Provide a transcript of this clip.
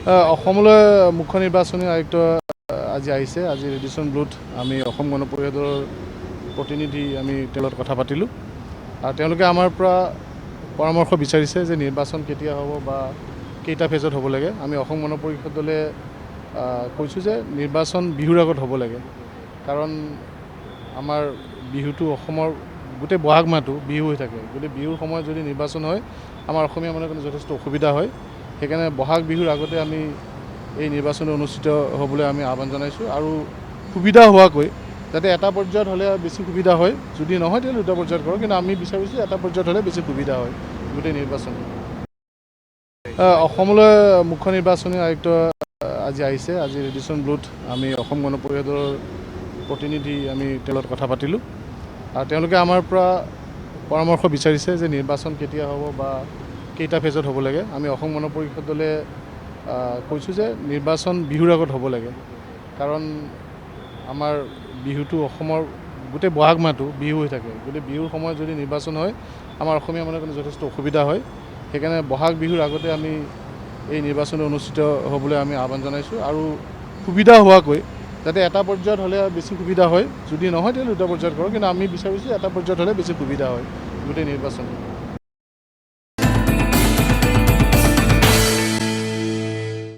অসমলৈ মুখ্য নিৰ্বাচনী আয়ুক্ত আজি আহিছে। আজি ৰেডিচন ব্লুত আমি অসম গণ পৰিষদৰ প্ৰতিনিধি আমি তেওঁলোকৰ কথা পাতিলোঁ আৰু তেওঁলোকে আমাৰ পৰা পৰামৰ্শ বিচাৰিছে যে নিৰ্বাচন কেতিয়া হ'ব বা কেইটা ফেজত হ'ব লাগে। আমি অসম গণ পৰিষদলৈ কৈছোঁ যে নিৰ্বাচন বিহুৰ আগত হ'ব লাগে, কাৰণ আমাৰ বিহুটো অসমৰ গোটেই বহাগ মাহটো বিহু হৈ থাকে। গতিকে বিহুৰ সময়ত যদি নিৰ্বাচন হয় আমাৰ অসমীয়া মানুহৰ কাৰণে যথেষ্ট অসুবিধা হয়। সেইকাৰণে বহাগ বিহুৰ আগতে আমি এই নিৰ্বাচন অনুষ্ঠিত হ'বলৈ আমি আহ্বান জনাইছোঁ আৰু সুবিধা হোৱাকৈ, যাতে এটা পৰ্যায়ত হ'লে বেছি সুবিধা হয়, যদি নহয় তেতিয়াহ'লে দুটা পৰ্যায়ত কৰক, কিন্তু আমি বিচাৰিছোঁ এটা পৰ্যায়ত হ'লে বেছি সুবিধা হয় গোটেই নিৰ্বাচন। অসমলৈ মুখ্য নিৰ্বাচনী আয়ুক্ত আজি আহিছে। আজি ৰেডিচন ব্লুত আমি অসম গণ পৰিষদৰ প্ৰতিনিধি আমি তেওঁলোকৰ কথা পাতিলোঁ আৰু তেওঁলোকে আমাৰ পৰা পৰামৰ্শ বিচাৰিছে যে নিৰ্বাচন কেতিয়া হ'ব বা কেইটা ফেজত হ'ব লাগে। আমি অসম গণ পৰিষদলৈ কৈছোঁ যে নিৰ্বাচন বিহুৰ আগত হ'ব লাগে, কাৰণ আমাৰ বিহুটো অসমৰ গোটেই বহাগ মাহটো বিহু হৈ থাকে। গতিকে বিহুৰ সময়ত যদি নিৰ্বাচন হয় আমাৰ অসমীয়া মানুহৰ কাৰণে যথেষ্ট অসুবিধা হয়। সেইকাৰণে বহাগ বিহুৰ আগতে আমি এই নিৰ্বাচন অনুষ্ঠিত হ'বলৈ আমি আহ্বান জনাইছোঁ আৰু সুবিধা হোৱাকৈ, যাতে এটা পৰ্যায়ত হ'লে বেছি সুবিধা হয়, যদি নহয় তেতিয়াহ'লে দুটা পৰ্যায়ত কৰক, কিন্তু আমি বিচাৰিছোঁ এটা পৰ্যায়ত হ'লে বেছি সুবিধা হয় গোটেই নিৰ্বাচন।